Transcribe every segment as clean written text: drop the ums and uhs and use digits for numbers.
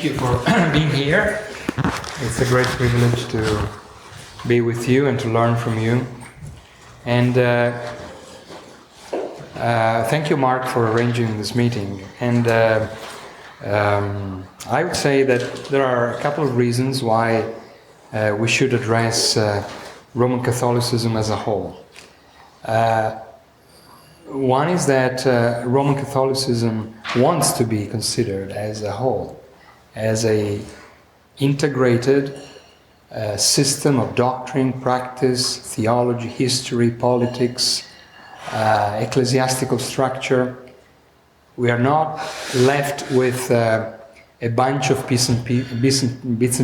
thank you for being here. It's a great privilege to be with you and to learn from you. And thank you, Mark, for arranging this meeting. And I would say that there are a couple of reasons why we should address Roman Catholicism as a whole. One is that Roman Catholicism wants to be considered as a whole, as a integrated system of doctrine, practice, theology, history, politics, ecclesiastical structure. We are not left with a bunch of bits and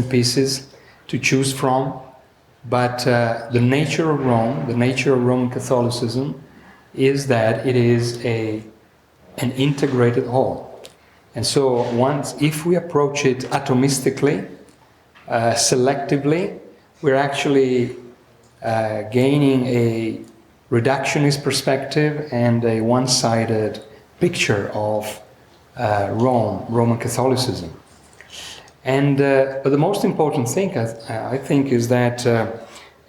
pieces to choose from, but the nature of Rome, the nature of Roman Catholicism, is that it is an integrated whole. And so if we approach it atomistically, selectively, we're actually gaining a reductionist perspective and a one-sided picture of Roman Catholicism. And but the most important thing, I think, is that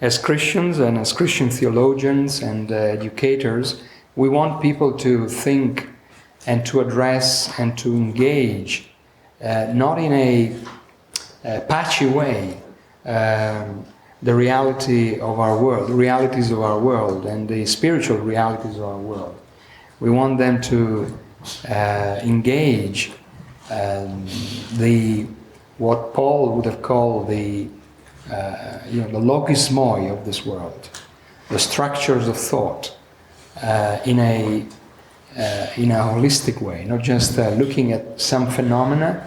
as Christians and as Christian theologians and educators, we want people to think and to address and to engage, not in a patchy way, the reality of our world, the realities of our world and the spiritual realities of our world. We want them to engage what Paul would have called the logismoi of this world, the structures of thought, in a holistic way, not just looking at some phenomena,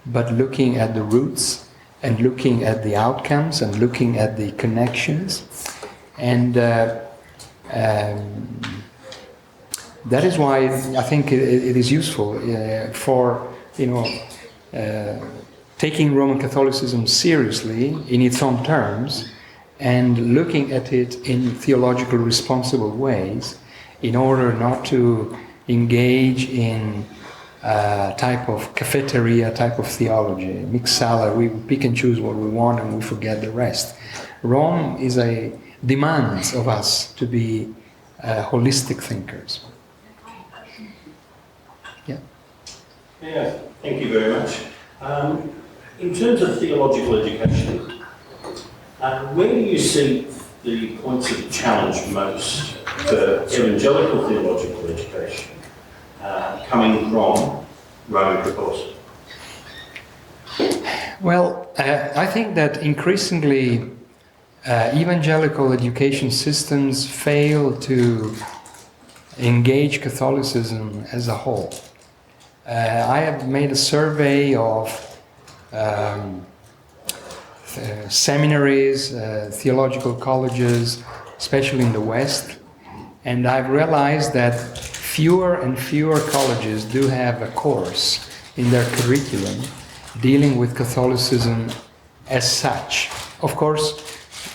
but looking at the roots and looking at the outcomes and looking at the connections. And that is why I think it is useful for taking Roman Catholicism seriously in its own terms and looking at it in theological responsible ways in order not to engage in a type of cafeteria type of theology, mixed salad. We pick and choose what we want and we forget the rest. Rome demands of us to be holistic thinkers. Yeah. Yeah, thank you very much. In terms of theological education, where do you see the points of challenge most for evangelical theological education coming from Roman Catholicism? Well, I think that increasingly evangelical education systems fail to engage Catholicism as a whole. I have made a survey of seminaries, theological colleges, especially in the West, and I've realized that fewer and fewer colleges do have a course in their curriculum dealing with Catholicism as such. Of course,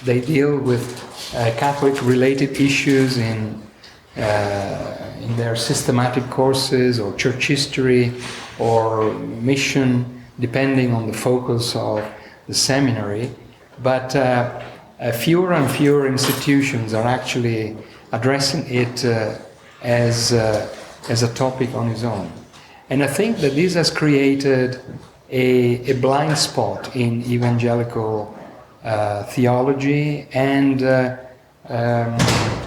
they deal with Catholic-related issues in their systematic courses or church history or mission, depending on the focus of the seminary. But fewer and fewer institutions are actually addressing it as a topic on its own. And I think that this has created a blind spot in evangelical theology and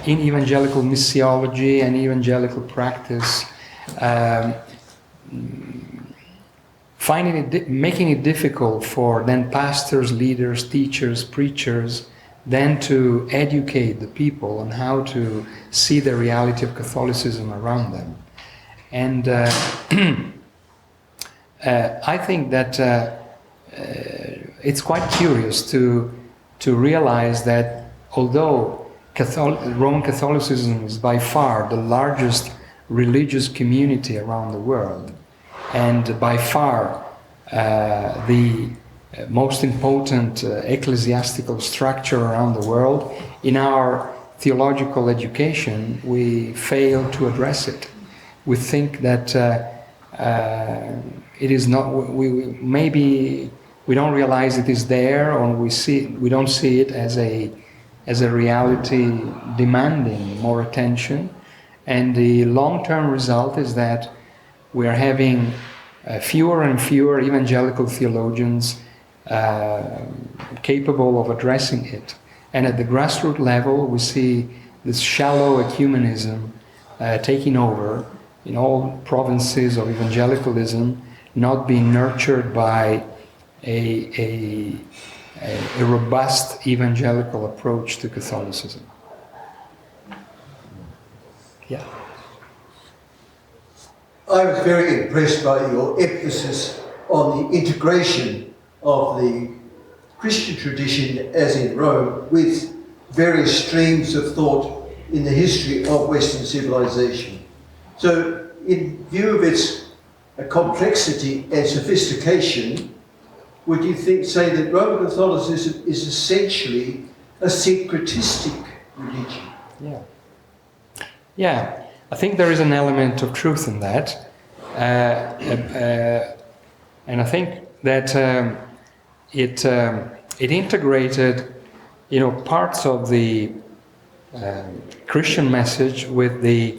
in evangelical missiology and evangelical practice, making it difficult for then pastors, leaders, teachers, preachers, then to educate the people on how to see the reality of Catholicism around them. And I think that it's quite curious to realize that although Roman Catholicism is by far the largest religious community around the world, and by far the most important ecclesiastical structure around the world, in our theological education we fail to address it. We think that it is not. Maybe we don't realize it is there, or we don't see it as a reality demanding more attention. And the long-term result is that we are having fewer and fewer evangelical theologians capable of addressing it. And at the grassroots level, we see this shallow ecumenism taking over in all provinces of evangelicalism, not being nurtured by a robust evangelical approach to Catholicism. Yeah. I was very impressed by your emphasis on the integration of the Christian tradition, as in Rome, with various streams of thought in the history of Western civilization. So, in view of its complexity and sophistication, would you say that Roman Catholicism is essentially a syncretistic religion? Yeah. Yeah, I think there is an element of truth in that. And I think that it integrated, parts of the Christian message with the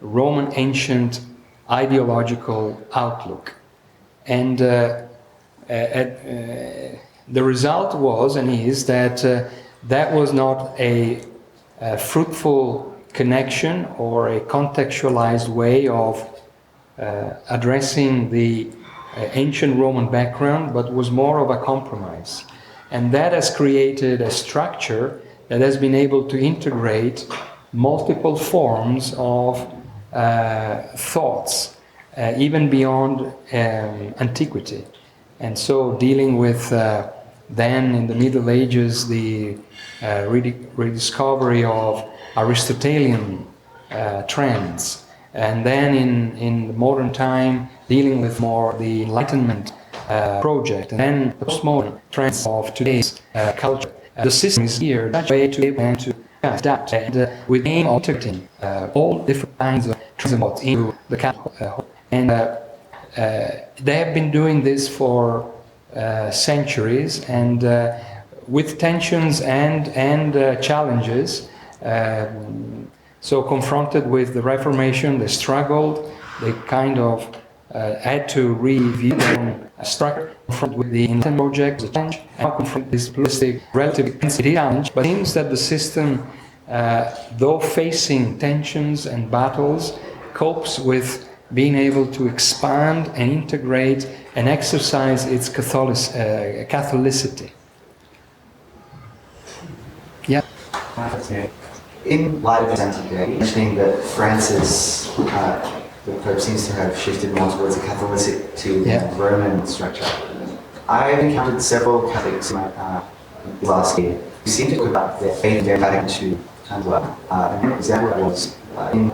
Roman ancient ideological outlook. And the result was and is that that was not a fruitful connection or a contextualized way of addressing the ancient Roman background, but was more of a compromise. And that has created a structure that has been able to integrate multiple forms of thoughts, even beyond antiquity. And so dealing with then in the Middle Ages the rediscovery of Aristotelian trends, and then in the modern time dealing with more the Enlightenment project, and then the postmodern trends of today's culture. The system is here that way to be able to adapt and with the aim of integrating all different kinds of trends into the Catholic and they have been doing this for centuries, and with tensions and challenges. So confronted with the Reformation, they struggled, they kind of had to review their own structure, confronted with the Enlightenment project, the challenge, and confront this pluralistic, relatively challenge. But it seems that the system, though facing tensions and battles, copes with being able to expand and integrate and exercise its Catholicity. Yeah. In light of events today, mentioning that Francis, the Pope, seems to have shifted more towards a Catholic to Roman structure. I've encountered several Catholics last year who seem to talk about their faith in their Vatican II as well. An example was in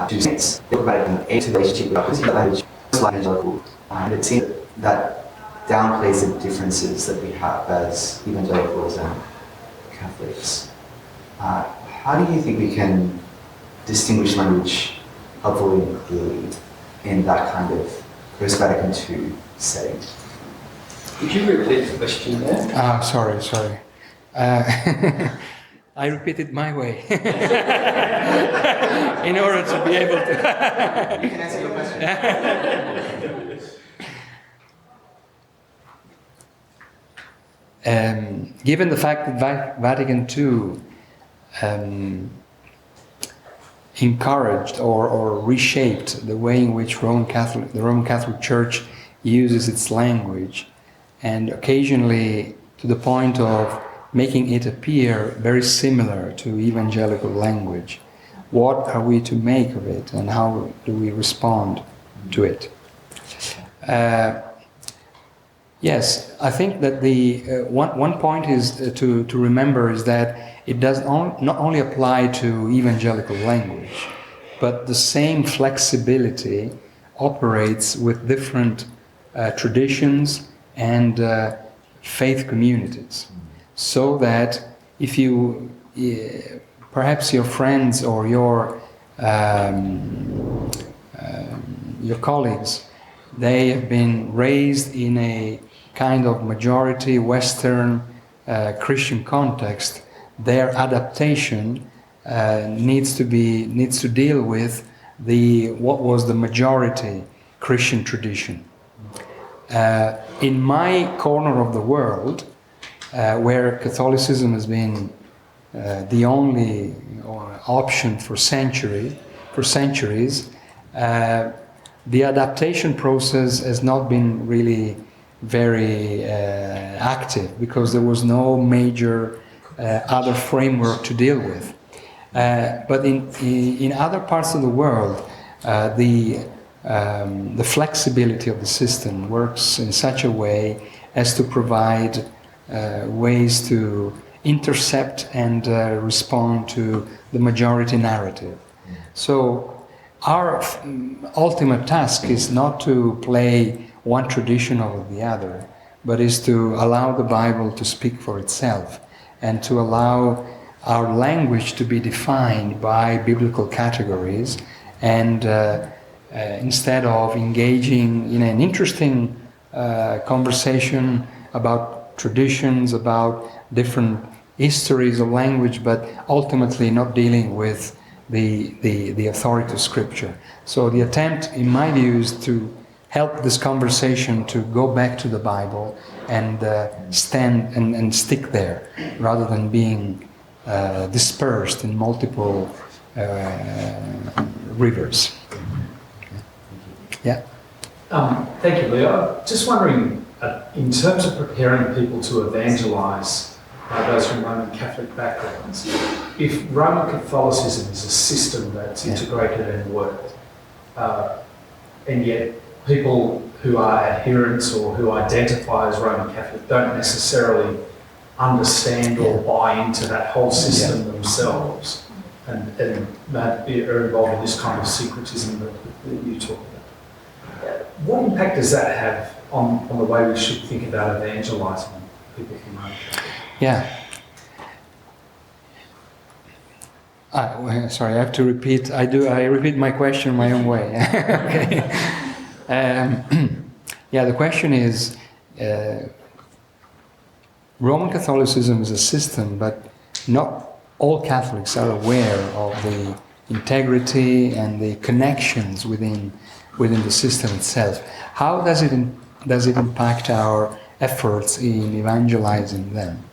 two saints. They talk about it in an ancient relationship with the language, evangelical, and it seems that downplays the differences that we have as evangelicals and Catholics. How do you think we can distinguish language helpfully and clearly in that kind of post-Vatican II setting? Could you repeat the question there? Sorry. I repeat it my way in order to be able to. You can answer your question. Given the fact that Vatican II encouraged or reshaped the way in which the Roman Catholic Church uses its language, and occasionally to the point of making it appear very similar to evangelical language, what are we to make of it, and how do we respond to it? Yes, I think that the one point is to remember is that it does not only apply to evangelical language, but the same flexibility operates with different traditions and faith communities. So that if you, perhaps your friends or your colleagues they have been raised in a kind of majority Western Christian context, their adaptation needs to deal with what was the majority Christian tradition. In my corner of the world, where Catholicism has been the only option for centuries, the adaptation process has not been really very active because there was no major other framework to deal with. But in other parts of the world, the flexibility of the system works in such a way as to provide ways to intercept and respond to the majority narrative. So our ultimate task is not to play one tradition over the other, but is to allow the Bible to speak for itself and to allow our language to be defined by biblical categories, and instead of engaging in an interesting conversation about traditions, about different histories of language, but ultimately not dealing with the authority of Scripture. So the attempt, in my view, is to help this conversation to go back to the Bible and stand and stick there, rather than being dispersed in multiple rivers. Yeah. Thank you, Leo. Just wondering, in terms of preparing people to evangelize those from Roman Catholic backgrounds, if Roman Catholicism is a system that's integrated and worked, and yet people who are adherents or who identify as Roman Catholic don't necessarily understand or buy into that whole system themselves, and maybe are involved in this kind of syncretism that you talk about. What impact does that have on the way we should think about evangelising people from Roman Catholic? Yeah. Sorry, I have to repeat. I repeat my question my own way. Okay. The question is, Roman Catholicism is a system, but not all Catholics are aware of the integrity and the connections within the system itself. How does it impact our efforts in evangelizing them?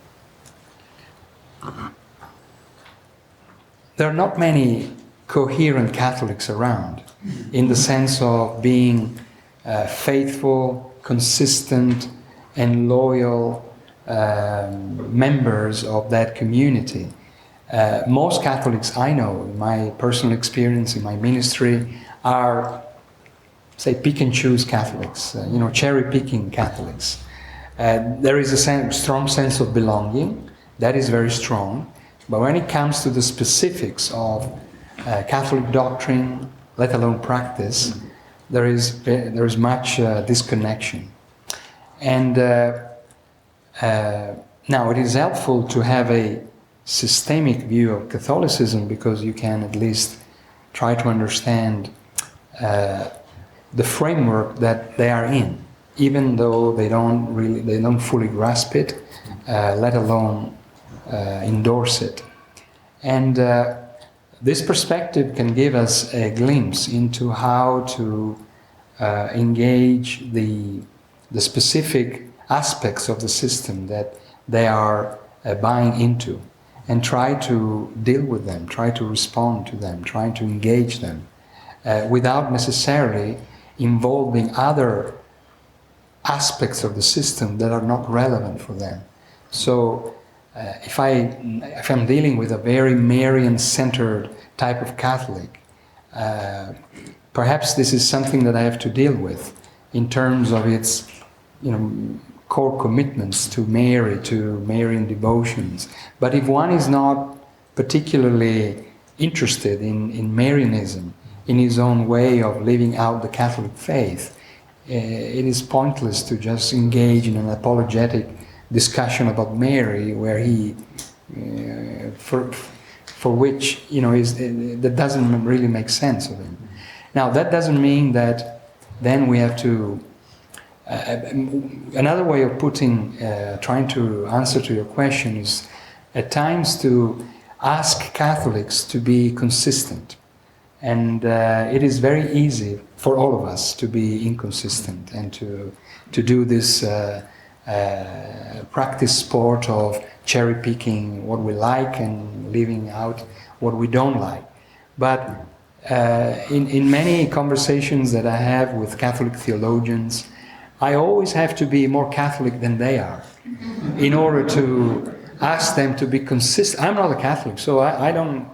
There are not many coherent Catholics around, in the sense of being faithful, consistent, and loyal members of that community. Most Catholics I know, in my personal experience, in my ministry, are, say, pick and choose Catholics, cherry-picking Catholics. There is a strong sense of belonging, that is very strong, but when it comes to the specifics of Catholic doctrine, let alone practice, there is much disconnection. And now it is helpful to have a systemic view of Catholicism, because you can at least try to understand the framework that they are in, even though they don't fully grasp it, let alone endorse it. And this perspective can give us a glimpse into how to engage the specific aspects of the system that they are buying into, and try to deal with them, try to respond to them, try to engage them, without necessarily involving other aspects of the system that are not relevant for them. So if I'm dealing with a very Marian-centered type of Catholic, perhaps this is something that I have to deal with in terms of its, core commitments to Mary, to Marian devotions. But if one is not particularly interested in Marianism, in his own way of living out the Catholic faith, it is pointless to just engage in an apologetic discussion about Mary, where he, for which that doesn't really make sense of him. Now, that doesn't mean that then we have to. Another way of trying to answer to your question is at times to ask Catholics to be consistent. And it is very easy for all of us to be inconsistent and to do this practice sport of cherry picking what we like and leaving out what we don't like. But in many conversations that I have with Catholic theologians, I always have to be more Catholic than they are in order to ask them to be consistent. I'm not a Catholic, so I don't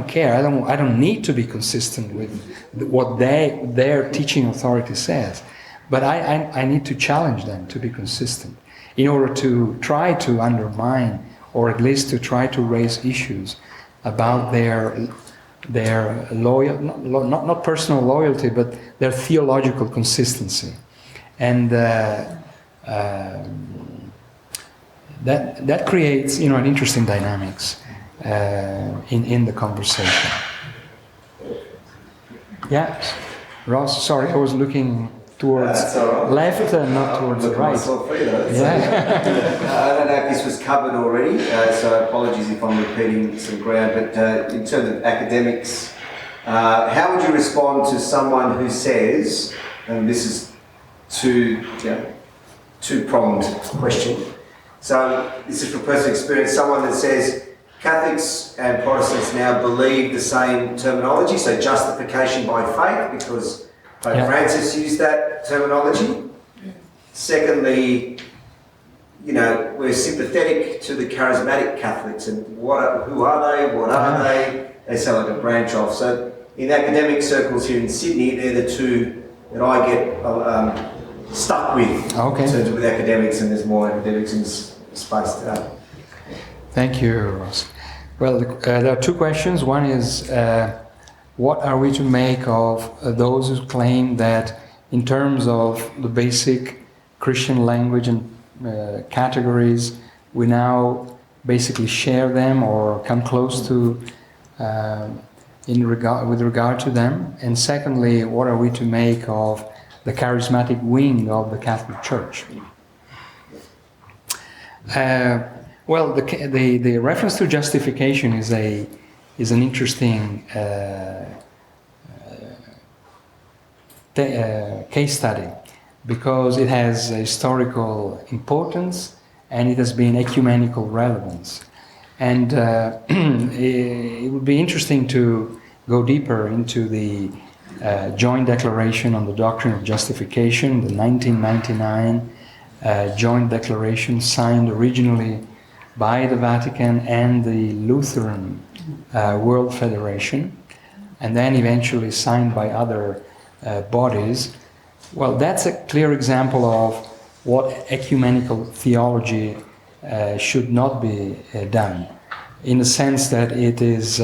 care. I don't need to be consistent with what their teaching authority says. But I need to challenge them to be consistent in order to try to undermine, or at least to try to raise issues about their loyal, not personal loyalty, but their theological consistency. And that creates, an interesting dynamics in the conversation. Yeah, Ross. Sorry, I was looking towards left and not towards the right. I don't know if this was covered already, so apologies if I'm repeating some ground. But in terms of academics, how would you respond to someone who says, and this is two-pronged question. So this is from personal experience. Someone that says Catholics and Protestants now believe the same terminology, so justification by faith, because Pope Francis used that terminology. Secondly, we're sympathetic to the charismatic Catholics, and who are they? What are they? They sound like a branch off. So in academic circles here in Sydney, they're the two that I get stuck with in terms of with academics, and there's more academics in this space today. Thank you, Ross. Well, there are two questions. One is, what are we to make of those who claim that in terms of the basic Christian language and categories, we now basically share them or come close to with regard to them? And secondly, what are we to make of the charismatic wing of the Catholic Church? Well, the reference to justification is an interesting case study, because it has historical importance and it has been ecumenical relevance. And it would be interesting to go deeper into the joint declaration on the doctrine of justification, the 1999 joint declaration signed originally by the Vatican and the Lutheran World Federation, and then eventually signed by other bodies. Well, that's a clear example of what ecumenical theology should not be done, in the sense that it is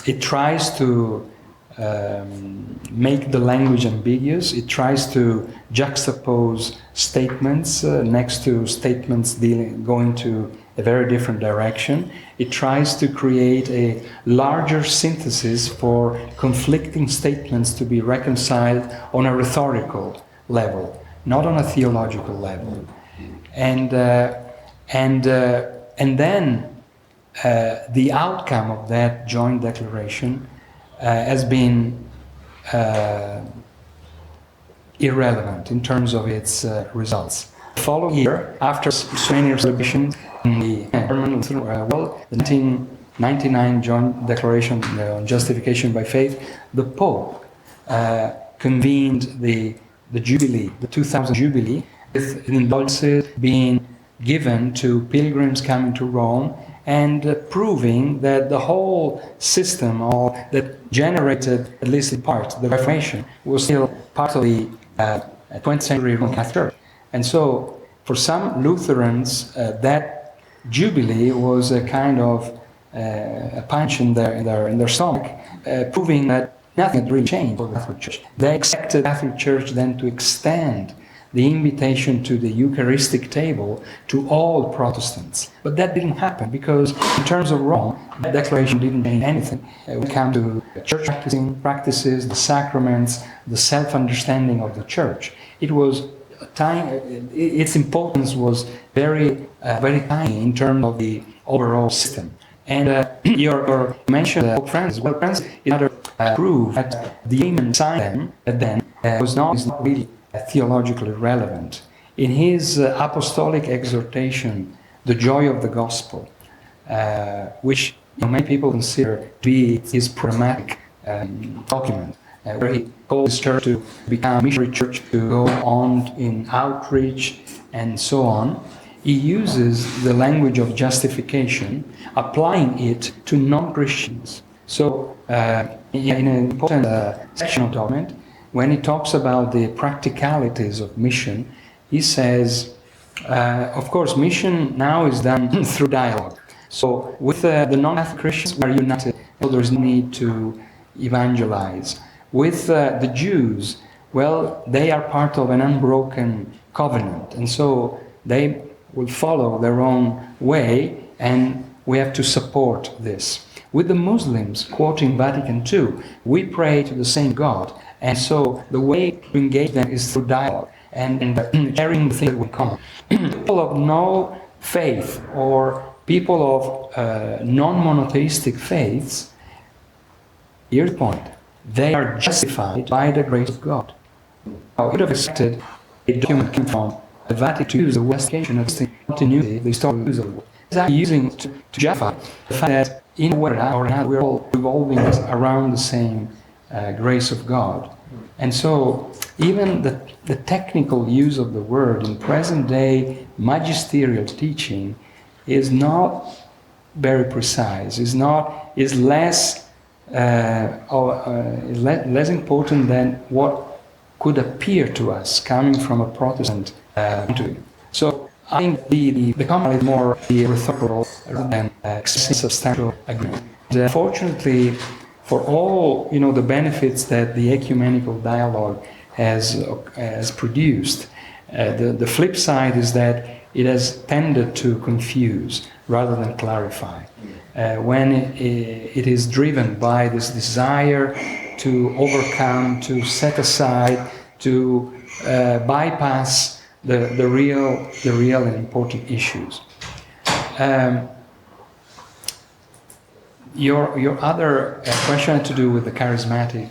it tries to make the language ambiguous. It tries to juxtapose statements next to statements going to a very different direction. It tries to create a larger synthesis for conflicting statements to be reconciled on a rhetorical level, not on a theological level. And then the outcome of that joint declaration has been irrelevant in terms of its results. The following year, after so many celebrations in the German Lutheran world, the 1999 joint declaration on justification by faith, the Pope convened the Jubilee, the 2000 Jubilee, with indulgences being given to pilgrims coming to Rome, and proving that the whole system that generated, at least in part, the Reformation was still part of the 20th century Roman Catholic Church. And so, for some Lutherans, that Jubilee was a kind of a punch in their stomach, proving that nothing had really changed for the Catholic Church. They expected the Catholic Church then to extend the invitation to the Eucharistic table to all Protestants. But that didn't happen because in terms of Rome, that declaration didn't mean anything. When it came to church practices, the sacraments, the self-understanding of the church, it was its importance was very tiny in terms of the overall system. And you mentioned Pope Francis. Well, Francis is another proof that the aim sign then is not really theologically relevant. In his apostolic exhortation, The Joy of the Gospel, which many people consider to be his programmatic document, where he calls his church to become a missionary church, to go on in outreach and so on. He uses the language of justification, applying it to non-Christians. So, in an important section of the document, when he talks about the practicalities of mission, he says, of course, mission now is done through dialogue. So, with the non-Catholic Christians, we are united, so there is no need to evangelize. With the Jews, well, they are part of an unbroken covenant, and so they will follow their own way, and we have to support this. With the Muslims, quoting Vatican II, we pray to the same God, and so the way to engage them is through dialogue and sharing the things that we come. People of no faith or people of non-monotheistic faiths, here's the point, they are justified by the grace of God. I would have expected a document came from the Vatican II, the Westcation of the continuity, the historical use of the word. It's actually using to justify the fact that in a way or another we're all revolving around the same grace of God. And so even the technical use of the word in present day magisterial teaching is not very precise, is less important than what could appear to us coming from a Protestant point of view. So I think the comment is more the rhetorical rather than substantial agreement. Fortunately, for all the benefits that the ecumenical dialogue has produced, the flip side is that it has tended to confuse rather than clarify. When it is driven by this desire to overcome, to set aside, to bypass the real and important issues. Your other question had to do with the charismatic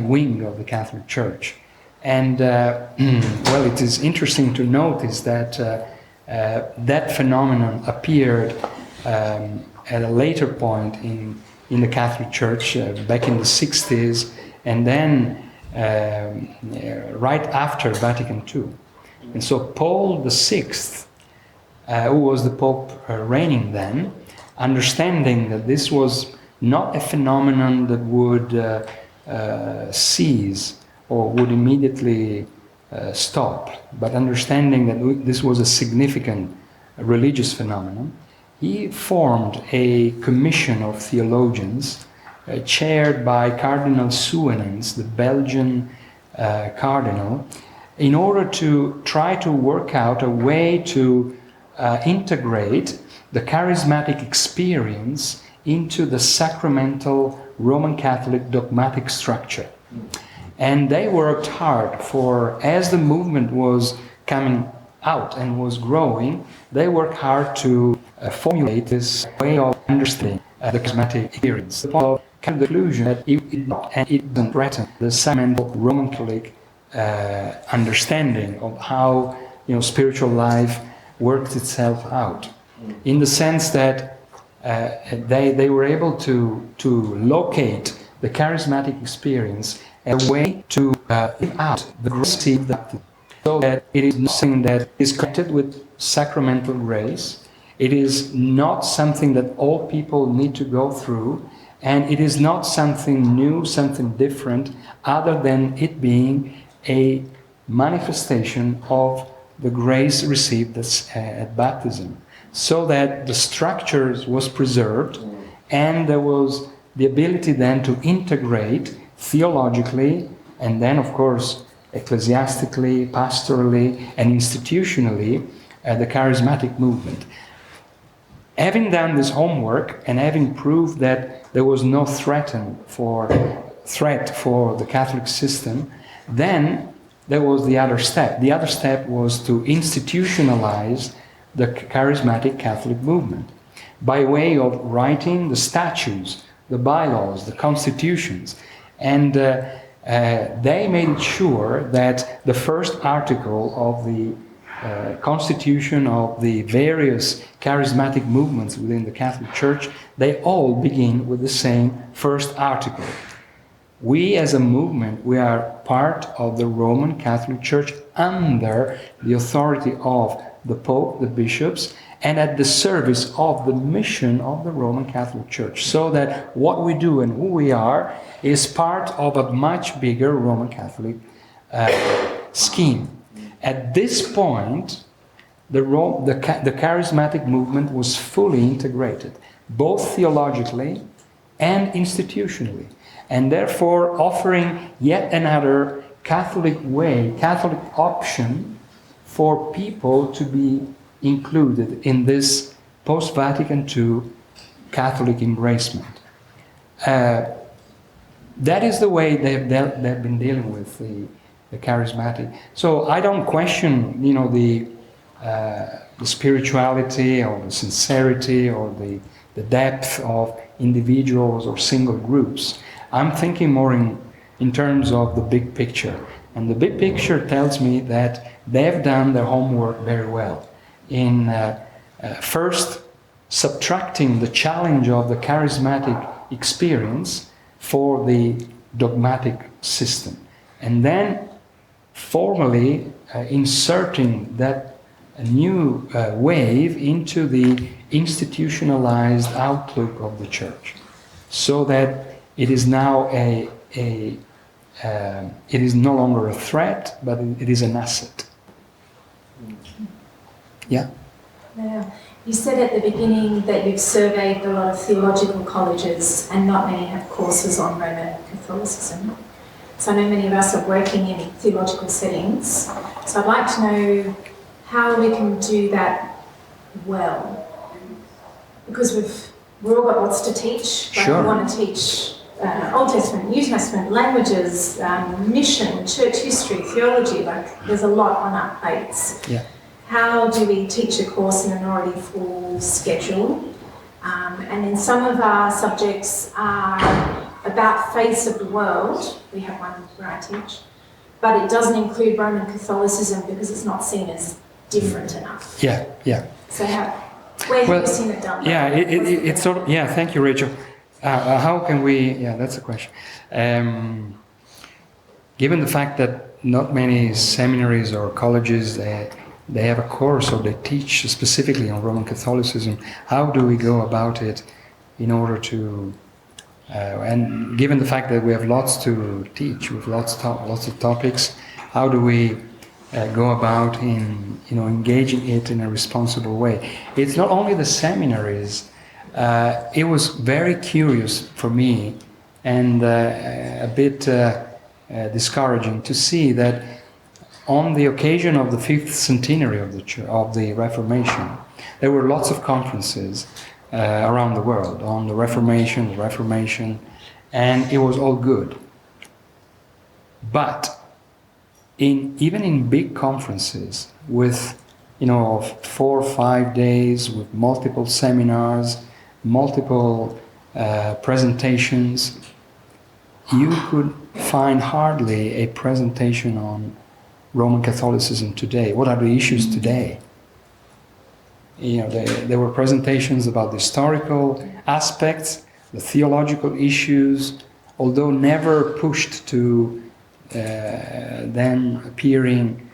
wing of the Catholic Church, and well, it is interesting to notice that that phenomenon appeared at a later point in the Catholic Church, back in the 60s, and then right after Vatican II. And so Paul VI, who was the Pope reigning then, understanding that this was not a phenomenon that would cease or would immediately stop, but understanding that this was a significant religious phenomenon, he formed a commission of theologians chaired by Cardinal Suenens, the Belgian cardinal, in order to try to work out a way to integrate the charismatic experience into the sacramental Roman Catholic dogmatic structure. And they worked hard as the movement was coming out and was growing, they worked hard to formulate this way of understanding the charismatic experience. The point of kind of the conclusion that it doesn't threaten the sacramental Roman Catholic understanding of how spiritual life works itself out, in the sense that they were able to locate the charismatic experience as a way to live out the grace received, so that it is nothing that is connected with sacramental grace. It is not something that all people need to go through, and it is not something new, something different, other than it being a manifestation of the grace received at baptism, so that the structures was preserved, and there was the ability then to integrate theologically, and then of course ecclesiastically, pastorally, and institutionally, the charismatic movement. Having done this homework and having proved that there was no threat for the Catholic system, then there was the other step. The other step was to institutionalize the charismatic Catholic movement by way of writing the statutes, the bylaws, the constitutions. And they made sure that the first article of the constitution of the various charismatic movements within the Catholic Church, they all begin with the same first article. We as a movement, we are part of the Roman Catholic Church under the authority of the Pope, the bishops, and at the service of the mission of the Roman Catholic Church, so that what we do and who we are is part of a much bigger Roman Catholic scheme. At this point, the charismatic movement was fully integrated, both theologically and institutionally, and therefore offering yet another Catholic way, Catholic option for people to be included in this post-Vatican II Catholic embracement. That is the way they've been dealing with the charismatic. So I don't question, the spirituality or the sincerity or the depth of individuals or single groups. I'm thinking more in terms of the big picture. And the big picture tells me that they've done their homework very well in first subtracting the challenge of the charismatic experience for the dogmatic system, and then formally inserting that new wave into the institutionalized outlook of the Church, so that it is now it is no longer a threat, but it is an asset. Yeah? Now, you said at the beginning that you've surveyed a lot of theological colleges and not many have courses on Roman Catholicism. So I know many of us are working in theological settings. So I'd like to know how we can do that well. Because we've all got lots to teach. Like Sure. We want to teach Old Testament, New Testament, languages, mission, church history, theology. Like there's a lot on our plates. Yeah. How do we teach a course in an already full schedule? And then some of our subjects are about faiths of the world. We have one where I teach. But it doesn't include Roman Catholicism because it's not seen as different enough. Yeah, yeah. So where have you seen it done? Yeah, it's sort of, yeah, thank you, Rachel. How can we, yeah, that's a question. Given the fact that not many seminaries or colleges, they have a course or they teach specifically on Roman Catholicism, how do we go about it in order to, and given the fact that we have lots to teach, with lots of topics, how do we go about in engaging it in a responsible way? It's not only the seminaries. It was very curious for me and a bit discouraging to see that on the occasion of the 5th centenary of the Reformation, there were lots of conferences around the world on the Reformation, and it was all good. But even in big conferences with 4 or 5 days, with multiple seminars, multiple presentations, you could find hardly a presentation on Roman Catholicism today. What are the issues today? There were presentations about the historical aspects, the theological issues, although never pushed to then appearing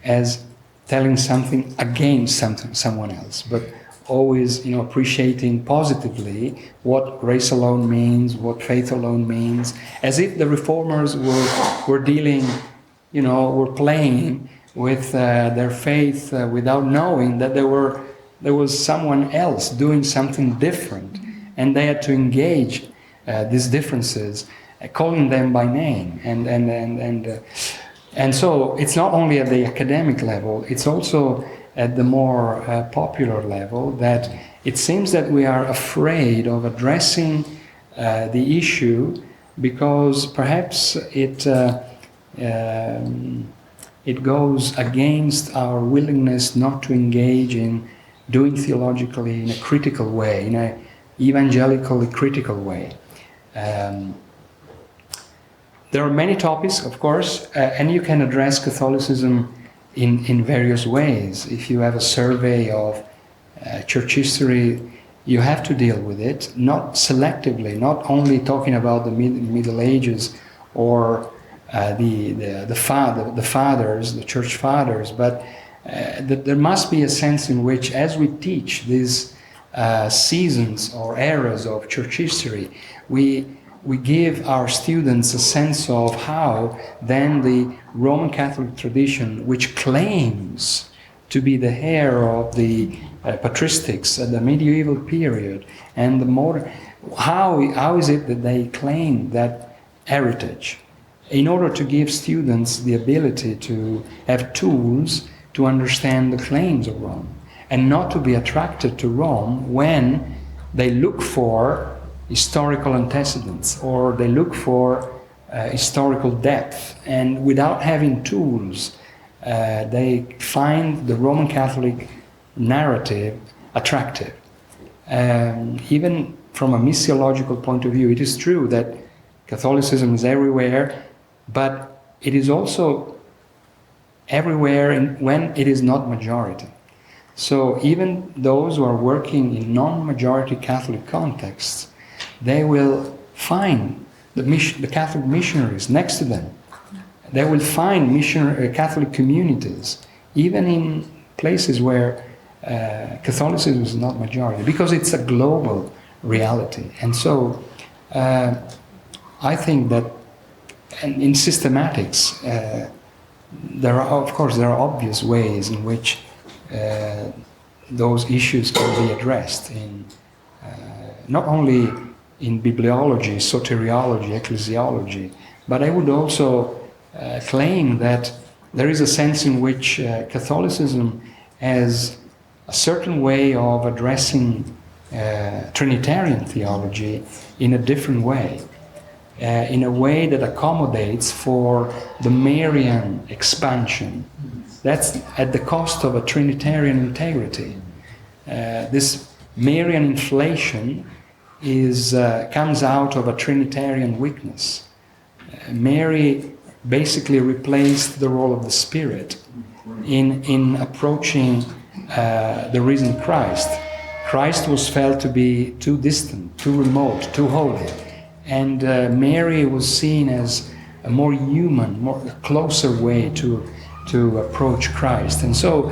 as telling something against someone else, but always appreciating positively what grace alone means, what faith alone means, as if the reformers were dealing, were playing with their faith without knowing that there was someone else doing something different, and they had to engage these differences, calling them by name, and And so it's not only at the academic level, it's also at the more popular level that it seems that we are afraid of addressing the issue because perhaps it goes against our willingness not to engage in doing theologically in a critical way, in an evangelically critical way. There are many topics, of course, and you can address Catholicism in various ways. If you have a survey of church history, you have to deal with it, not selectively, not only talking about the Middle Ages or the fathers, the church fathers, but there must be a sense in which, as we teach these seasons or eras of church history, we give our students a sense of how then the Roman Catholic tradition, which claims to be the heir of the patristics at the medieval period and the modern, how is it that they claim that heritage? In order to give students the ability to have tools to understand the claims of Rome and not to be attracted to Rome when they look for historical antecedents or they look for historical depth, and without having tools they find the Roman Catholic narrative attractive. Even from a missiological point of view, it is true that Catholicism is everywhere, but it is also everywhere when it is not majority. So even those who are working in non-majority Catholic contexts, they will find the Catholic missionaries next to them. They will find Catholic communities, even in places where Catholicism is not majority, because it's a global reality. And so I think that in systematics, there are obvious ways in which those issues can be addressed in not only in bibliology, soteriology, ecclesiology, but I would also claim that there is a sense in which Catholicism has a certain way of addressing Trinitarian theology in a different way, in a way that accommodates for the Marian expansion. That's at the cost of a Trinitarian integrity. This Marian inflation comes out of a Trinitarian weakness. Mary basically replaced the role of the Spirit in approaching the risen Christ. Christ was felt to be too distant, too remote, too holy. And Mary was seen as a more human, a closer way to approach Christ. And so,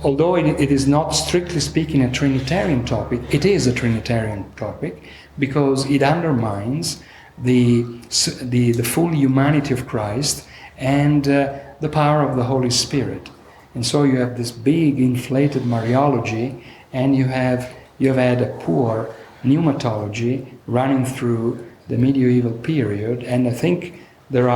although it is not strictly speaking a Trinitarian topic, it is a Trinitarian topic because it undermines the full humanity of Christ and the power of the Holy Spirit. And so you have this big inflated Mariology, and you have had a poor pneumatology running through the medieval period. And I think there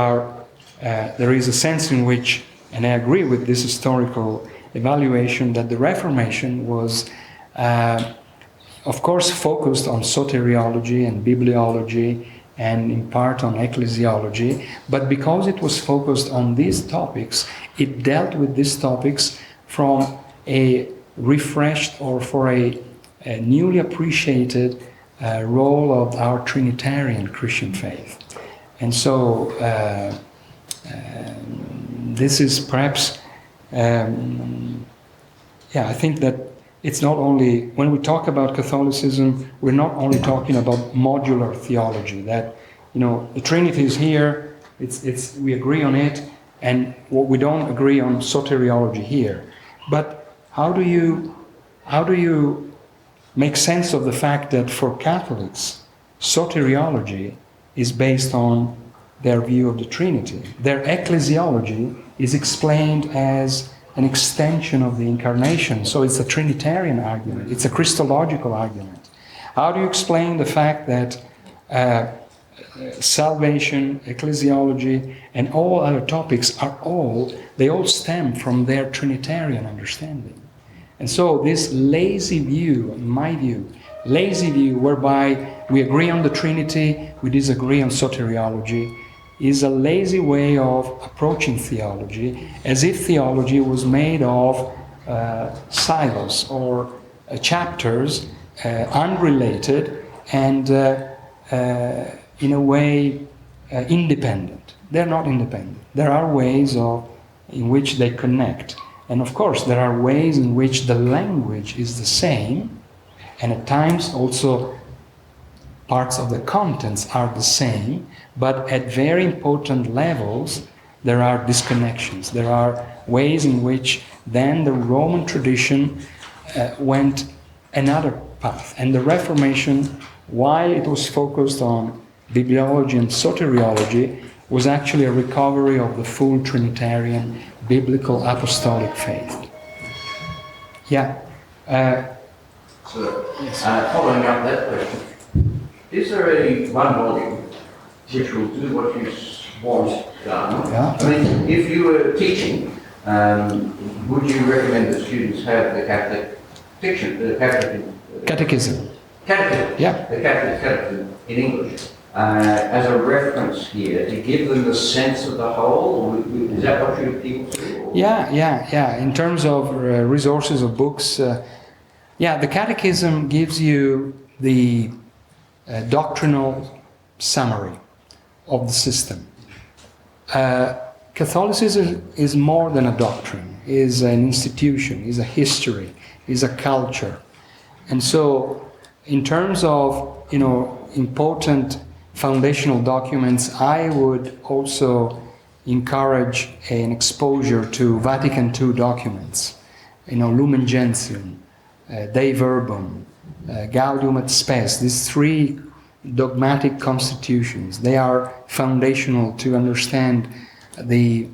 is a sense in which, and I agree with this historical evaluation, that the Reformation was, of course, focused on soteriology and bibliology and in part on ecclesiology, but because it was focused on these topics, it dealt with these topics from a refreshed or for a newly appreciated role of our Trinitarian Christian faith. And so this is perhaps, I think that it's not only, when we talk about Catholicism, we're not only talking about modular theology, that, the Trinity is here, we agree on it, and what we don't agree on soteriology here. But how do you make sense of the fact that for Catholics, soteriology is based on their view of the Trinity? Their ecclesiology is explained as an extension of the Incarnation. So it's a Trinitarian argument. It's a Christological argument. How do you explain the fact that salvation, ecclesiology, and all other topics they all stem from their Trinitarian understanding. And so this lazy view, in my view, whereby we agree on the Trinity, we disagree on soteriology, is a lazy way of approaching theology, as if theology was made of silos or chapters, unrelated and in a way independent. They're not independent. There are ways in which they connect. And of course, there are ways in which the language is the same, and at times also parts of the contents are the same, but at very important levels there are disconnections. There are ways in which then the Roman tradition went another path. And the Reformation, while it was focused on bibliology and soteriology, was actually a recovery of the full Trinitarian biblical apostolic faith. Yeah. Following up that question, is there a one volume which will do what you want done? Yeah. I mean, if you were teaching, would you recommend that students have the Catholic fiction, the Catholic Catechism. Catechism? Yeah. The Catholic Catechism in English as a reference here to give them the sense of the whole? Is that what you appeal to? Yeah. In terms of resources of books, the Catechism gives you the doctrinal summary of the system. Catholicism is more than a doctrine, is an institution, is a history, is a culture. And so, in terms of, important foundational documents, I would also encourage an exposure to Vatican II documents, Lumen Gentium, Dei Verbum, Gaudium et Spes, these three dogmatic constitutions. They are foundational to understand the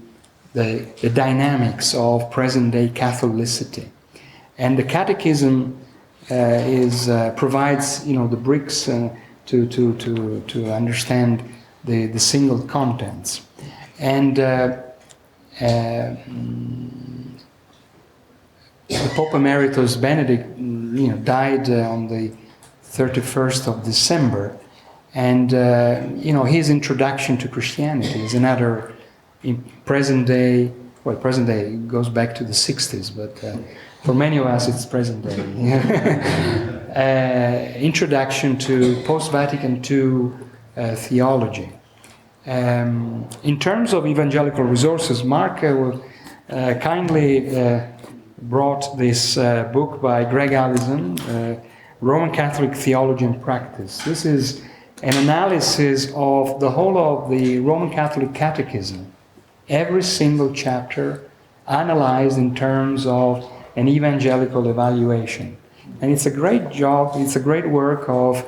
dynamics of present-day Catholicity. And the Catechism provides the bricks to understand the single contents. And the Pope Emeritus Benedict, died on the 31st of December, and his introduction to Christianity is another present day goes back to the 60s, but for many of us it's present day. Introduction to post-Vatican II theology. In terms of evangelical resources, Mark kindly brought this book by Greg Allison, Roman Catholic Theology and Practice. This is an analysis of the whole of the Roman Catholic Catechism, every single chapter analyzed in terms of an evangelical evaluation. And it's a great job, it's a great work of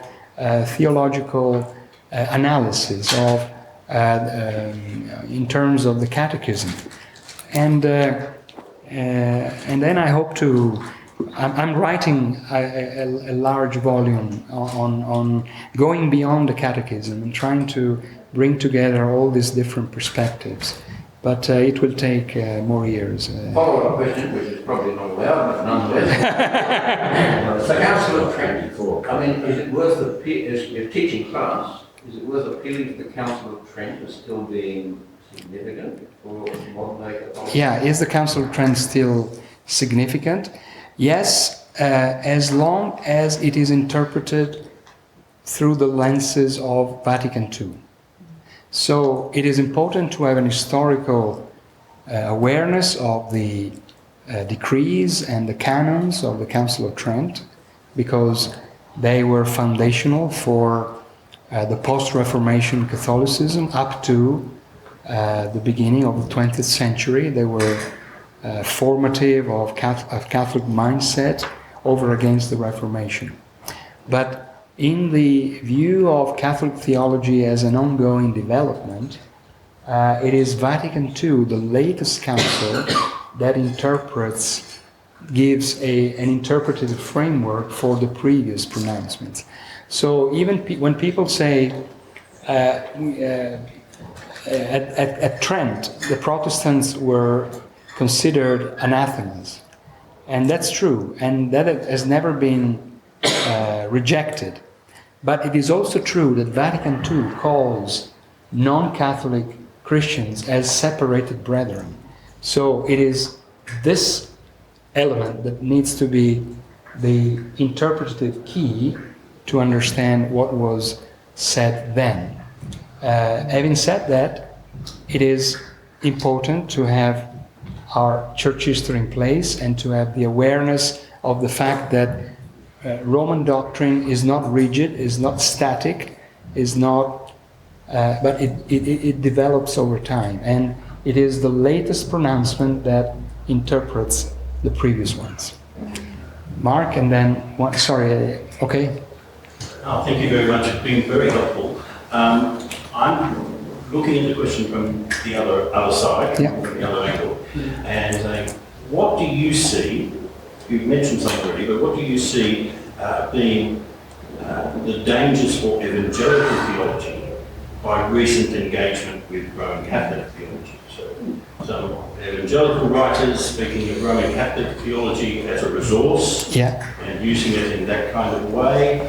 theological analysis of in terms of the Catechism. And then I hope I'm writing a large volume on going beyond the Catechism and trying to bring together all these different perspectives. But it will take more years. Follow-up question, which is probably not allowed, but nonetheless. The Council of Trent, I mean, is it worth as you're teaching class, is it worth appealing to the Council of Trent as still being significant for modern-day Catholicism? Yeah, is the Council of Trent still significant? Yes, as long as it is interpreted through the lenses of Vatican II. So it is important to have an historical awareness of the decrees and the canons of the Council of Trent, because they were foundational for the post-Reformation Catholicism up to the beginning of the 20th century. They were formative of Catholic mindset over against the Reformation. But in the view of Catholic theology as an ongoing development, it is Vatican II, the latest council, that gives an interpretive framework for the previous pronouncements. So even when people say at Trent, the Protestants were considered anathemas. And that's true, and that has never been rejected. But it is also true that Vatican II calls non-Catholic Christians as separated brethren. So it is this element that needs to be the interpretative key to understand what was said then. Having said that, it is important to have our church history in place and to have the awareness of the fact that Roman doctrine is not rigid, is not static, is not, but it develops over time, and it is the latest pronouncement that interprets the previous ones. Mark, and then one, sorry, okay. Oh, thank you very much. It's been very helpful. I'm looking at the question from the other side, from the other angle, and saying, what do you see? You've mentioned something already, but what do you see being the dangers for evangelical theology by recent engagement with Roman Catholic theology? So some evangelical writers speaking of Roman Catholic theology as a resource and using it in that kind of way.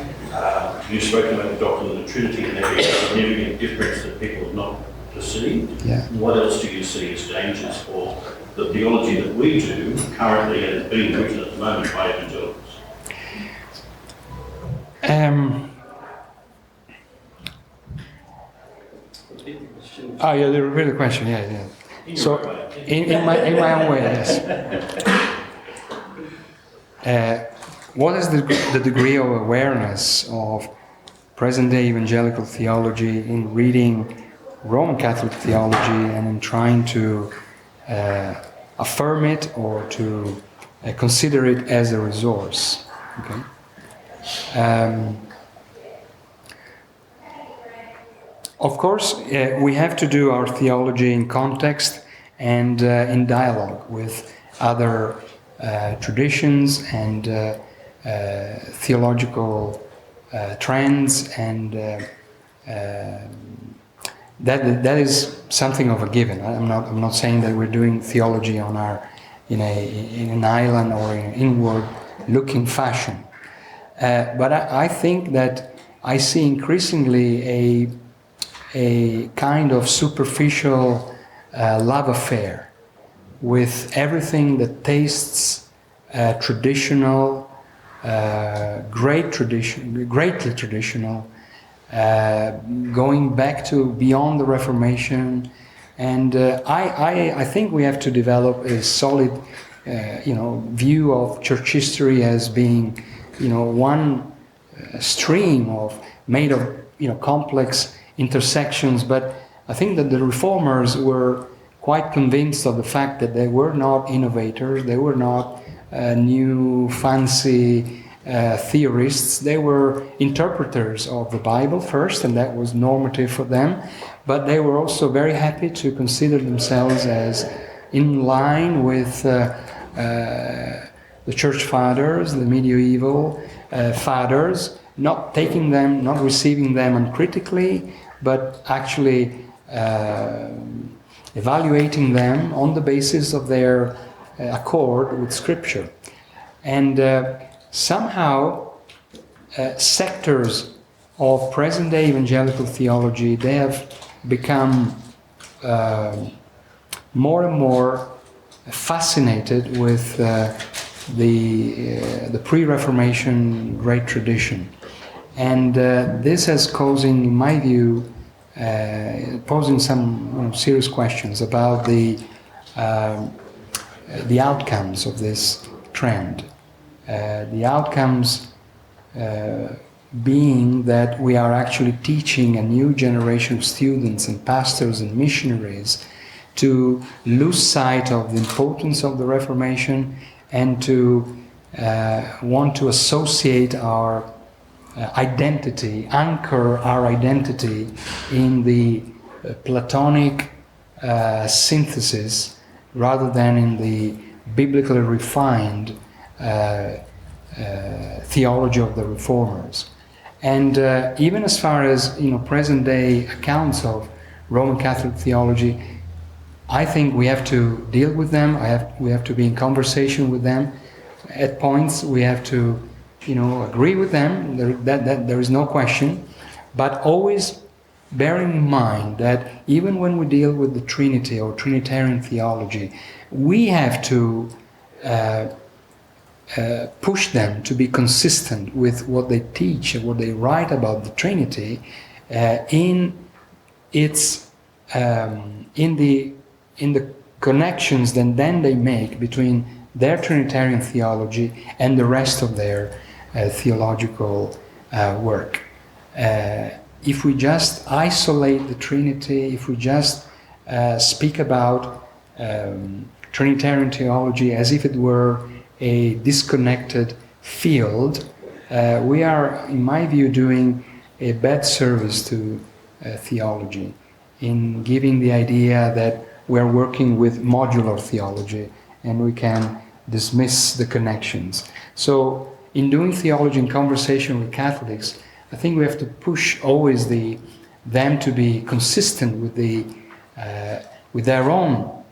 You've spoken about the doctrine of the Trinity and there being a significant difference that people have not perceived. What else do you see as dangers for the theology that we do currently and is being written at the moment by evangelicals? Oh, yeah, the real question, So, in my own way, yes. What is the degree of awareness of present-day evangelical theology in reading Roman Catholic theology and in trying to affirm it or to consider it as a resource? Okay. Of course, we have to do our theology in context and in dialogue with other traditions and theological trends, and that is something of a given. I'm not saying that we're doing theology on our in an island or in an inward-looking fashion, but I think that I see increasingly a kind of superficial love affair with everything that tastes traditional, greatly traditional, going back to beyond the Reformation, and I think we have to develop a solid, view of church history as being, one stream made of complex intersections. But I think that the reformers were quite convinced of the fact that they were not innovators, they were not new fancy theorists, they were interpreters of the Bible first, and that was normative for them, but they were also very happy to consider themselves as in line with the church fathers, the medieval fathers, not receiving them uncritically, but actually evaluating them on the basis of their accord with Scripture. And somehow sectors of present-day evangelical theology, they have become more and more fascinated with the pre-Reformation great tradition. And this is causing, in my view, posing some serious questions about the outcomes of this trend. The outcomes being that we are actually teaching a new generation of students and pastors and missionaries to lose sight of the importance of the Reformation and to want to associate our identity, anchor our identity in the Platonic synthesis rather than in the biblically refined theology of the Reformers. And even as far as present day accounts of Roman Catholic theology, I think we have to deal with them. We have to be in conversation with them. At points we have to, agree with them. There is no question, but always bearing in mind that even when we deal with the Trinity or Trinitarian theology, we have to push them to be consistent with what they teach and what they write about the Trinity in the connections that then they make between their Trinitarian theology and the rest of their theological work. If we just isolate the Trinity, if we just speak about Trinitarian theology as if it were a disconnected field, we are, in my view, doing a bad service to theology in giving the idea that we're working with modular theology and we can dismiss the connections. So in doing theology in conversation with Catholics, I think we have to push always them to be consistent with their own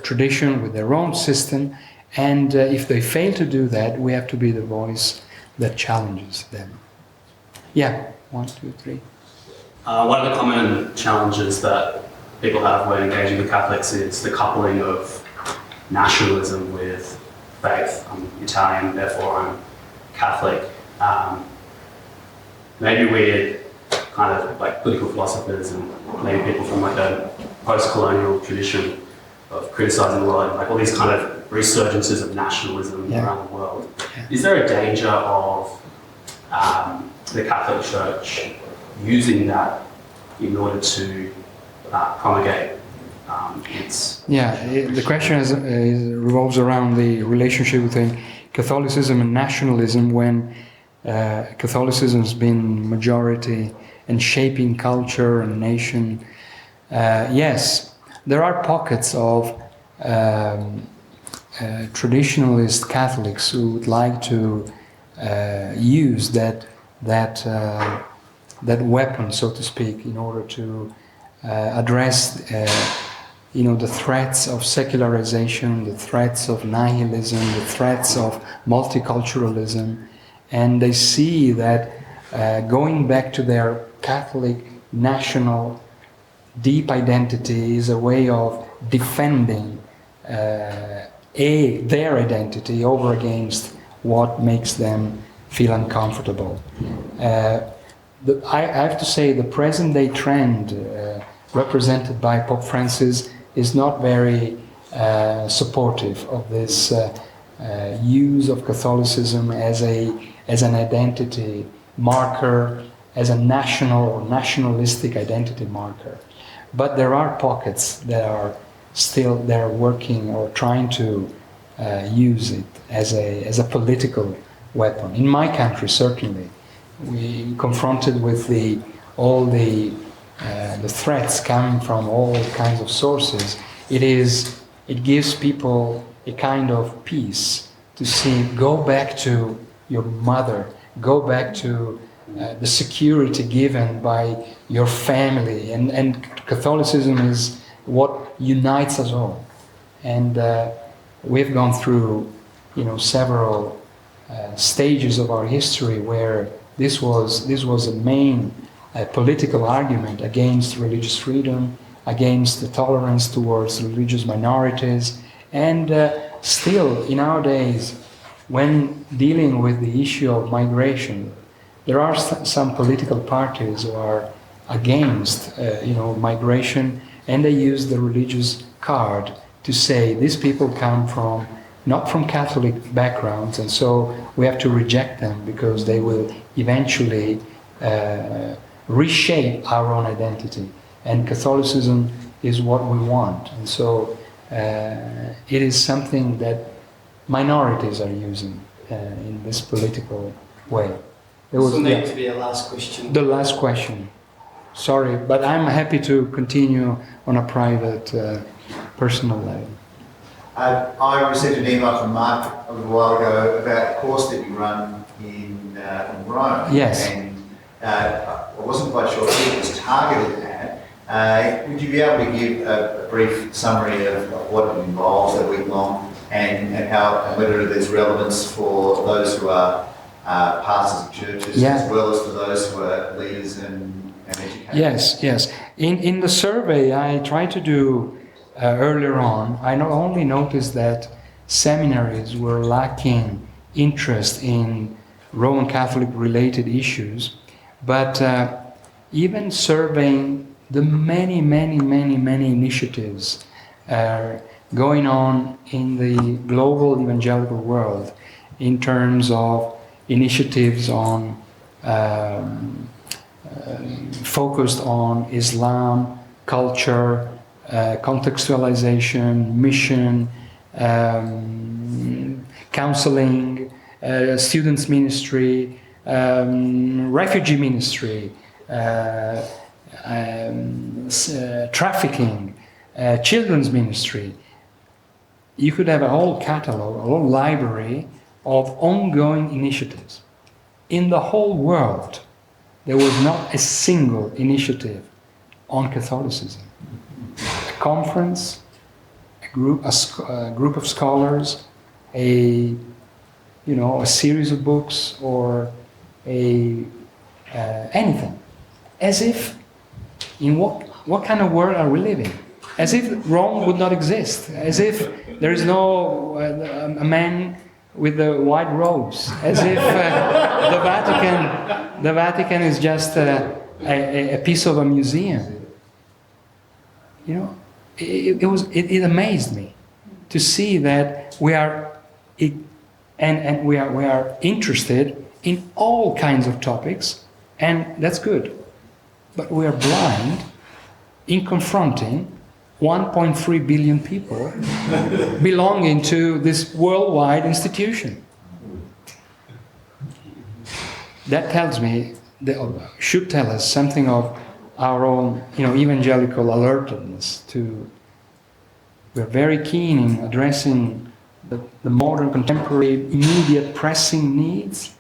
tradition, with their own system, and if they fail to do that, we have to be the voice that challenges them. Yeah, 1, 2, 3. One of the common challenges that people have when engaging with Catholics is the coupling of nationalism with faith. I'm Italian, therefore I'm Catholic. Maybe we're kind of like political philosophers and maybe people from like a post-colonial tradition of criticising the world, like all these kind of resurgences of nationalism around the world. Yeah. Is there a danger of the Catholic Church using that in order to promulgate its... The question revolves around the relationship between Catholicism and nationalism when Catholicism has been majority and shaping culture and nation. Yes, there are pockets of traditionalist Catholics who would like to use that weapon, so to speak, in order to address the threats of secularization, the threats of nihilism, the threats of multiculturalism, and they see that going back to their Catholic national deep identity is a way of defending their identity over against what makes them feel uncomfortable. I have to say the present-day trend represented by Pope Francis is not very supportive of this use of Catholicism as an identity marker, as a national or nationalistic identity marker. But there are pockets that are still working or trying to use it as a political weapon. In my country, certainly, we confronted with all the threats coming from all kinds of sources. It gives people a kind of peace to see, go back to your mother, go back to the security given by your family, and Catholicism is what unites us all. And we've gone through, several stages of our history where this was a main political argument against religious freedom, against the tolerance towards religious minorities, and still in our days, when dealing with the issue of migration, there are some political parties who are against migration, and they use the religious card to say these people come not from Catholic backgrounds, and so we have to reject them because they will eventually reshape our own identity. And Catholicism is what we want, and so it is something that minorities are using in this political way. This will need to be a last question. The last question. Sorry, but I'm happy to continue on a private, personal level. I received an email from Mark a little while ago about a course that you run in Rome. Yes. And I wasn't quite sure who it was targeted at. Would you be able to give a brief summary of what it involves, a week long, and how and whether there's relevance for those who are pastors of churches as well as for those who are leaders and educators? Yes. In the survey I tried to do earlier on, I not only noticed that seminaries were lacking interest in Roman Catholic related issues, but even surveying the many initiatives going on in the global evangelical world in terms of initiatives on focused on Islam, culture, contextualization, mission, counseling, students ministry, refugee ministry, trafficking, children's ministry. You could have a whole catalog, a whole library of ongoing initiatives. In the whole world, there was not a single initiative on Catholicism. A conference, a group of scholars, a series of books, or anything. As if, in what kind of world are we living? As if Rome would not exist. As if there is no a man with the white robes. As if the Vatican is just a piece of a museum. It amazed me to see that we are interested in all kinds of topics, and that's good. But we are blind in confronting 1.3 billion people belonging to this worldwide institution. That tells me, should tell us something of our own, evangelical alertness to. We're very keen in addressing the modern, contemporary, immediate, pressing needs,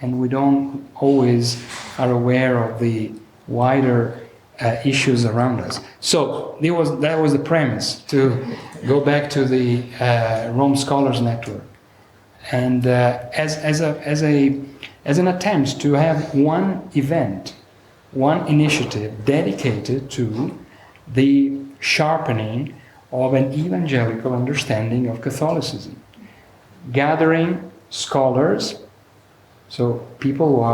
and we don't always are aware of the wider issues around us. So that was the premise, to go back to the Rome Scholars Network, and as an attempt to have one event, one initiative dedicated to the sharpening of an evangelical understanding of Catholicism, gathering scholars, so people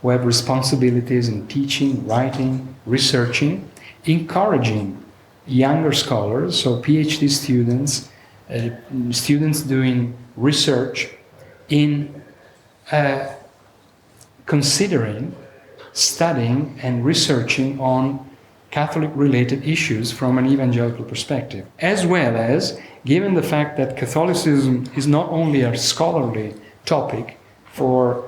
who have responsibilities in teaching, writing, researching, encouraging younger scholars, so PhD students, students doing research in considering, studying and researching on Catholic-related issues from an evangelical perspective, as well as, given the fact that Catholicism is not only a scholarly topic for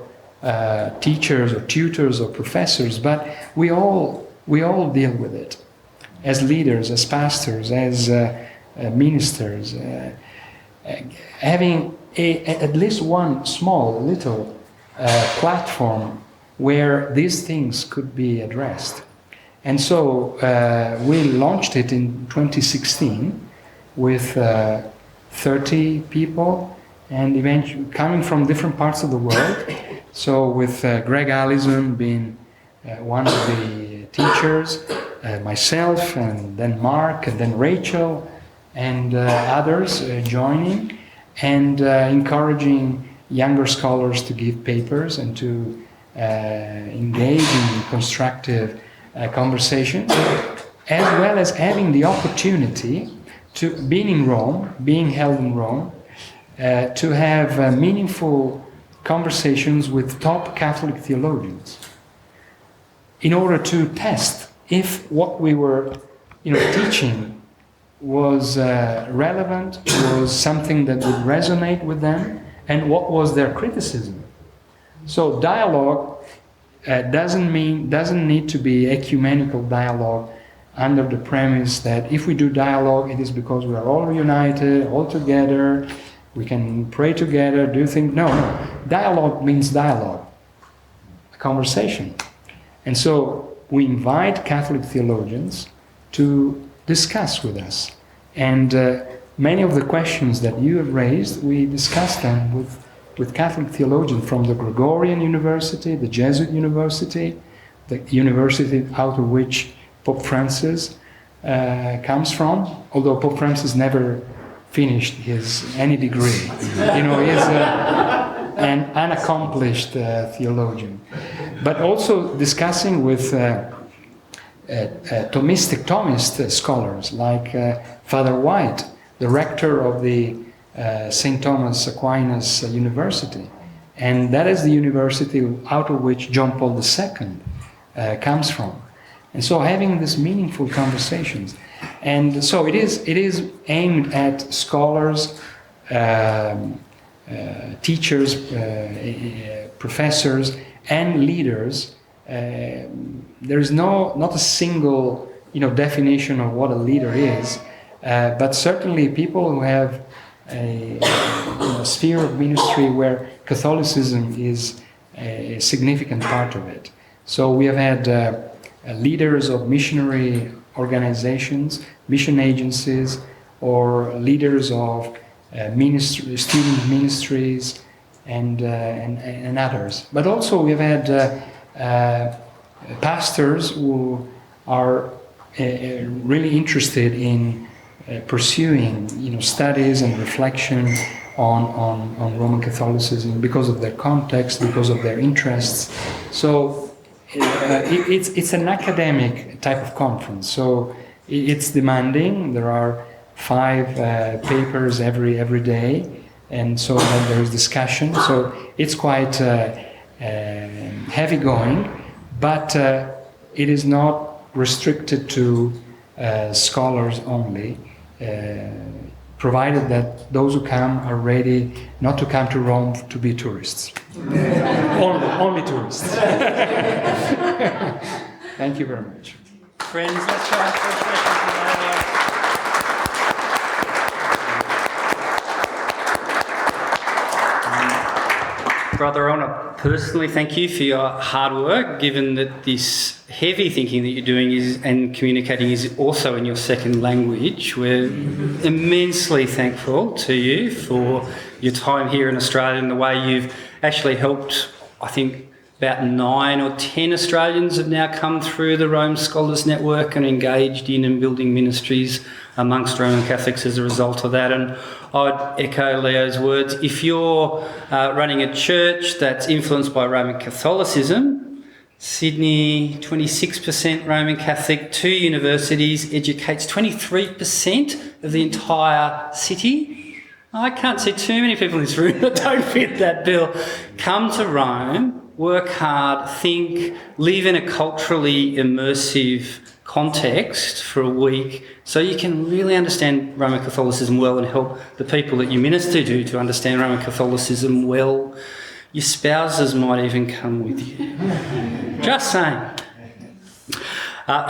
teachers or tutors or professors, but we all deal with it as leaders, as pastors, as ministers, having at least one small little platform where these things could be addressed. And so we launched it in 2016 with 30 people, and eventually coming from different parts of the world. So with Greg Allison being one of the teachers, myself, and then Mark, and then Rachel, and others joining, and encouraging younger scholars to give papers and to engage in constructive conversations, as well as having the opportunity to, being held in Rome, to have meaningful conversations with top Catholic theologians in order to test if what we were teaching was relevant, was something that would resonate with them, and what was their criticism. So dialogue doesn't need to be ecumenical dialogue under the premise that if we do dialogue, it is because we are all united, all together, we can pray together, do things. No. Dialogue means dialogue, a conversation. And so we invite Catholic theologians to discuss with us. And many of the questions that you have raised, we discuss them with Catholic theologians from the Gregorian University, the Jesuit University, the university out of which Pope Francis comes from, although Pope Francis never finished any degree. You know, he's an unaccomplished theologian. But also discussing with Thomist scholars like Father White, the rector of the St. Thomas Aquinas University. And that is the university out of which John Paul II comes from. And so having these meaningful conversations. And so it is aimed at scholars, teachers, professors, and leaders. There is not a single definition of what a leader is, but certainly people who have a sphere of ministry where Catholicism is a significant part of it. So we have had leaders of missionary organizations, mission agencies, or leaders of student ministries, and others. But also we've had pastors who are really interested in pursuing studies and reflection on Roman Catholicism because of their context, because of their interests. So it's an academic type of conference. So it's demanding. There are 5 papers every day, and so then there is discussion. So it's quite heavy going, but it is not restricted to scholars only, provided that those who come are ready not to come to Rome to be tourists. only tourists. Thank you very much. Friends, let's try and first question. Brother, I want to personally thank you for your hard work, given that this heavy thinking that you're doing and communicating is also in your second language. We're immensely thankful to you for your time here in Australia and the way you've actually helped, I think, about 9 or 10 Australians have now come through the Rome Scholars Network and engaged in and building ministries amongst Roman Catholics as a result of that. And I'd echo Leo's words. If you're running a church that's influenced by Roman Catholicism, Sydney, 26% Roman Catholic, 2 universities, educates 23% of the entire city. I can't see too many people in this room that don't fit that bill. Come to Rome, work hard, think, live in a culturally immersive context for a week so you can really understand Roman Catholicism well and help the people that you minister to understand Roman Catholicism well. Your spouses might even come with you. Just saying.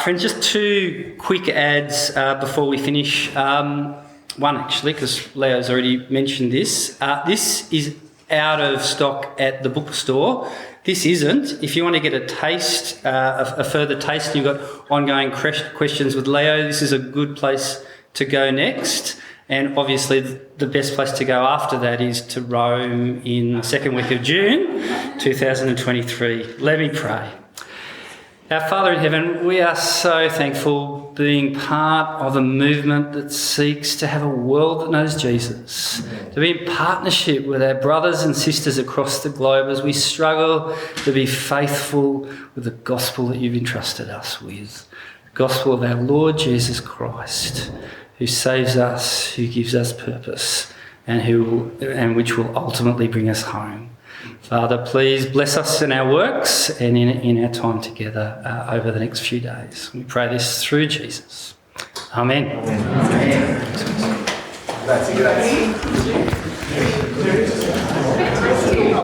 Friends, just 2 quick ads before we finish. One actually, because Leo's already mentioned this. This is out of stock at the bookstore. This isn't. If you want to get a taste, a further taste, and you've got ongoing questions with Leo, this is a good place to go next. And obviously the best place to go after that is to Rome in the second week of June 2023. Let me pray. Our Father in heaven, we are so thankful being part of a movement that seeks to have a world that knows Jesus, to be in partnership with our brothers and sisters across the globe as we struggle to be faithful with the gospel that you've entrusted us with, the gospel of our Lord Jesus Christ, who saves us, who gives us purpose, and which will ultimately bring us home. Father, please bless us in our works and in our time together over the next few days. We pray this through Jesus. Amen. Amen. Grazie.